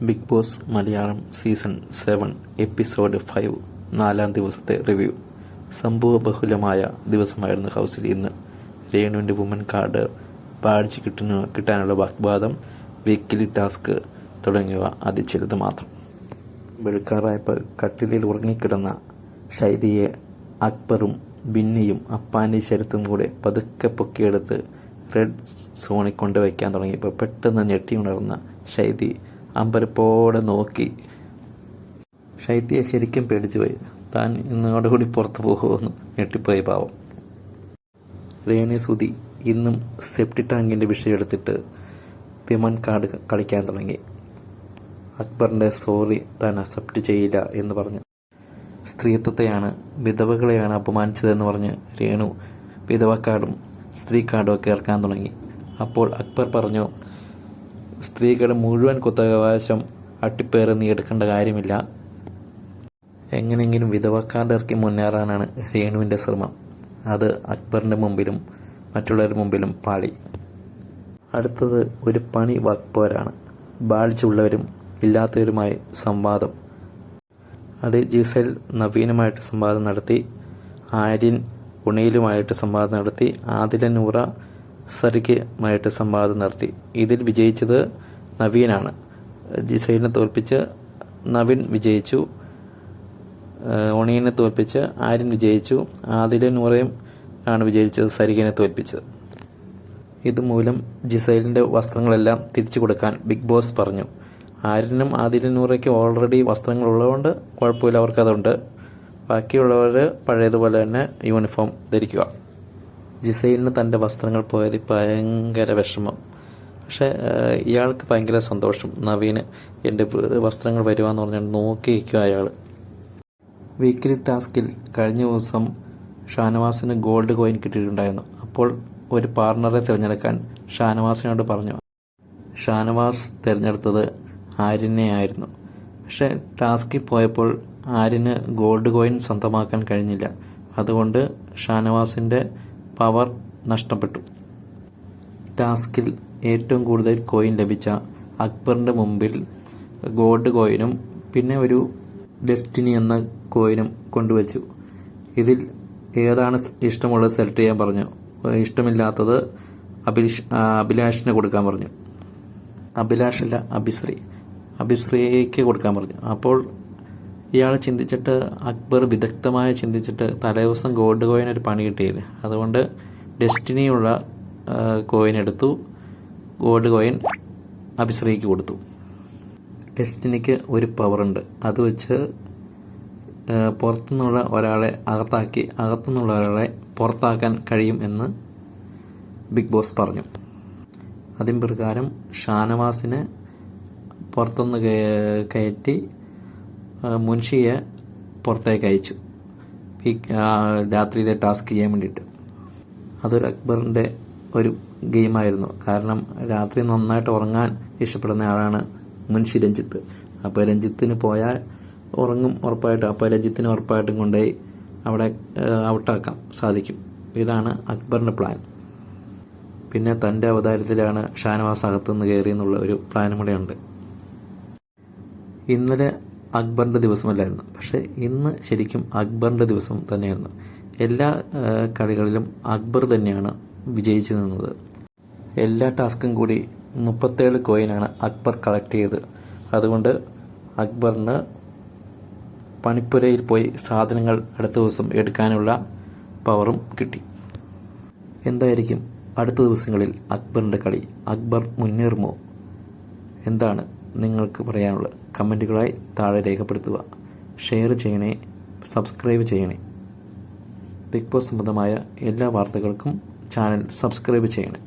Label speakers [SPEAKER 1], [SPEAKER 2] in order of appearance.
[SPEAKER 1] Big Boss Malayalam season 7 episode 5 നാലാം ദിവസത്തെ review. സംഭവബഹുലമായ ദിവസമായിരുന്നു ഹൗസിൽ ഇന്ന്. രേണുവിൻ്റെ വുമൻ കാർഡ് ബാഡ്ജ് കിട്ടാനുള്ള വാഗ്വാദം, വീക്കിലി ടാസ്ക് തുടങ്ങിയവ അതിച്ചിലത് മാത്രം. വെളുക്കാറായപ്പോൾ കട്ടിലിൽ ഉറങ്ങിക്കിടന്ന ഷൈദിയെ അക്ബറും ബിന്നിയും അപ്പാൻ്റെ ശരത്തും കൂടെ പതുക്കെ പൊക്കിയെടുത്ത് റെഡ് സോണിൽ കൊണ്ടുവയ്ക്കാൻ തുടങ്ങിയപ്പോൾ പെട്ടെന്ന് ഞെട്ടി ഉണർന്ന ഷൈദി അമ്പരപ്പോടെ നോക്കി. ഷൈദിയെ ശരിക്കും പേടിച്ചുപോയി. താൻ ഇന്നോടുകൂടി പുറത്തു പോകുമെന്ന് ഞെട്ടിപ്പോയി പാവം. രേണു സുധി ഇന്നും സെപ്റ്റി ടാങ്കിൻ്റെ വിഷയം എടുത്തിട്ട് വിമൻ കാർഡ് കളിക്കാൻ തുടങ്ങി. അക്ബറിൻ്റെ സോറി താൻ അക്സെപ്റ്റ് ചെയ്യില്ല എന്ന് പറഞ്ഞു. സ്ത്രീത്വത്തെയാണ്, വിധവകളെയാണ് അപമാനിച്ചതെന്ന് പറഞ്ഞ് രേണു വിധവ കാർഡും സ്ത്രീ കാർഡും ഒക്കെ ഇറക്കാൻ തുടങ്ങി. അപ്പോൾ അക്ബർ പറഞ്ഞു, സ്ത്രീകളുടെ മുഴുവൻ കുത്തകാവകാശം അട്ടിപ്പേറി നീ എടുക്കേണ്ട കാര്യമില്ല. എങ്ങനെയെങ്കിലും വിധവ കാർഡ് ഇറക്കി മുന്നേറാനാണ് രേണുവിൻ്റെ ശ്രമം. അത് അക്ബറിൻ്റെ മുമ്പിലും മറ്റുള്ളവരുടെ മുമ്പിലും പാളി. അടുത്തത് ഒരു പണി വാക്പോരാണ്. ബാധിച്ചുള്ളവരും ഇല്ലാത്തവരുമായി സംവാദം. അത് ജിസേൽ നവീനുമായിട്ട് സംവാദം നടത്തി, ആര്യൻ ഉണയിലുമായിട്ട് സംവാദം നടത്തി, ആദില നൂറ സരിക്കുമായിട്ട് സംവാദം നടത്തി. ഇതിൽ വിജയിച്ചത് നവീനാണ്. ജിസൈലിനെ തോൽപ്പിച്ച് നവീൻ വിജയിച്ചു, ഒണിയനെ തോൽപ്പിച്ച് ആര്യൻ വിജയിച്ചു, ആദില നൂറയും ആണ് വിജയിച്ചത് സരികിനെ തോൽപ്പിച്ചത്. ഇതുമൂലം ജിസൈലിൻ്റെ വസ്ത്രങ്ങളെല്ലാം തിരിച്ചു കൊടുക്കാൻ ബിഗ് ബോസ് പറഞ്ഞു. ആര്യനും ആദില നൂറയ്ക്കും ഓൾറെഡി വസ്ത്രങ്ങളുള്ളതുകൊണ്ട് കുഴപ്പമില്ല, അവർക്കതുണ്ട്. ബാക്കിയുള്ളവർ പഴയതുപോലെ തന്നെ യൂണിഫോം ധരിക്കുക. ജിസൈലിന് തൻ്റെ വസ്ത്രങ്ങൾ പോയതിൽ ഭയങ്കര വിഷമം. പക്ഷേ ഇയാൾക്ക് ഭയങ്കര സന്തോഷം. നവീന് എൻ്റെ വസ്ത്രങ്ങൾ വരുവാന്ന് പറഞ്ഞാൽ നോക്കി നിൽക്കുക അയാൾ. വീക്കിലി ടാസ്കിൽ കഴിഞ്ഞ ദിവസം ഷാനവാസിന് ഗോൾഡ് കോയിൻ കിട്ടിയിട്ടുണ്ടായിരുന്നു. അപ്പോൾ ഒരു പാർട്ണറെ തിരഞ്ഞെടുക്കാൻ ഷാനവാസിനോട് പറഞ്ഞു. ഷാനവാസ് തിരഞ്ഞെടുത്തത് ആര്യനെ ആയിരുന്നു. പക്ഷേ ടാസ്കിൽ പോയപ്പോൾ ആര്യന് ഗോൾഡ് കോയിൻ സ്വന്തമാക്കാൻ കഴിഞ്ഞില്ല. അതുകൊണ്ട് ഷാനവാസിൻ്റെ പവർ നഷ്ടപ്പെട്ടു. ടാസ്കിൽ ഏറ്റവും കൂടുതൽ കോയിൻ ലഭിച്ച അക്ബറിൻ്റെ മുമ്പിൽ ഗോൾഡ് കോയിനും പിന്നെ ഒരു ഡെസ്റ്റിനി എന്ന കോയിനും കൊണ്ടുവച്ചു. ഇതിൽ ഏതാണ് ഇഷ്ടമുള്ളത് സെലക്ട് ചെയ്യാൻ പറഞ്ഞു. ഇഷ്ടമില്ലാത്തത് അഭിലാഷിന് കൊടുക്കാൻ പറഞ്ഞു. അഭിലാഷല്ല, അഭിശ്രീക്ക് കൊടുക്കാൻ പറഞ്ഞു. അപ്പോൾ ഇയാൾ ചിന്തിച്ചിട്ട്, അക്ബർ വിദഗ്ധമായി ചിന്തിച്ചിട്ട് തലേദിവസം ഗോൾഡ് കോയിൻ ഒരു പണി കിട്ടിയില്ല. അതുകൊണ്ട് ഡെസ്റ്റിനിയുള്ള കോയിൻ എടുത്തു, ഗോൾഡ് കോയിൻ അഭിശ്രീക്ക് കൊടുത്തു. ഡെസ്റ്റിനിക്ക് ഒരു പവറുണ്ട്. അത് വെച്ച് പുറത്തുനിന്നുള്ള ഒരാളെ അകത്താക്കി അകത്തുനിന്നുള്ള ഒരാളെ പുറത്താക്കാൻ കഴിയും എന്ന് ബിഗ് ബോസ് പറഞ്ഞു. അതിൻ പ്രകാരം ഷാനവാസിനെ പുറത്തുനിന്ന് കയറ്റി മുൻഷിയെ പുറത്തേക്ക് അയച്ചു ഈ രാത്രിയിലെ ടാസ്ക് ചെയ്യാൻ വേണ്ടിയിട്ട്. അതൊരു അക്ബറിൻ്റെ ഒരു ഗെയിമായിരുന്നു. കാരണം രാത്രി നന്നായിട്ട് ഉറങ്ങാൻ ഇഷ്ടപ്പെടുന്ന ആളാണ് മുൻഷി രഞ്ജിത്ത്. അപ്പോൾ രഞ്ജിത്തിന് പോയാൽ ഉറങ്ങും ഉറപ്പായിട്ടും. അപ്പോൾ രഞ്ജിത്തിന് ഉറപ്പായിട്ടും കൊണ്ടുപോയി അവിടെ ഔട്ടാക്കാൻ സാധിക്കും. ഇതാണ് അക്ബറിൻ്റെ പ്ലാൻ. പിന്നെ തൻ്റെ അവതാരത്തിലാണ് ഷാനവാസ് അകത്തുനിന്ന് കയറിയെന്നുള്ള ഒരു പ്ലാനും കൂടെ ഉണ്ട്. ഇന്നലെ അക്ബറിൻ്റെ ദിവസമല്ലായിരുന്നു, പക്ഷേ ഇന്ന് ശരിക്കും അക്ബറിൻ്റെ ദിവസം തന്നെയായിരുന്നു. എല്ലാ കളികളിലും അക്ബർ തന്നെയാണ് വിജയിച്ചു നിന്നത്. എല്ലാ ടാസ്കും കൂടി 37 കോയിനാണ് അക്ബർ കളക്ട് ചെയ്തത്. അതുകൊണ്ട് അക്ബറിന് പണിപ്പുരയിൽ പോയി സാധനങ്ങൾ അടുത്ത ദിവസം എടുക്കാനുള്ള പവറും കിട്ടി. എന്തായിരിക്കും അടുത്ത ദിവസങ്ങളിൽ അക്ബറിൻ്റെ കളി? അക്ബർ മുന്നേറുമോ? എന്താണ് നിങ്ങൾക്ക് പറയാനുള്ളത്? കമൻറ്റുകളായി താഴെ രേഖപ്പെടുത്തുക. ഷെയർ ചെയ്യണേ, സബ്സ്ക്രൈബ് ചെയ്യണേ. ബിഗ് ബോസ് സംബന്ധമായ എല്ലാ വാർത്തകൾക്കും ചാനൽ സബ്സ്ക്രൈബ് ചെയ്യണേ.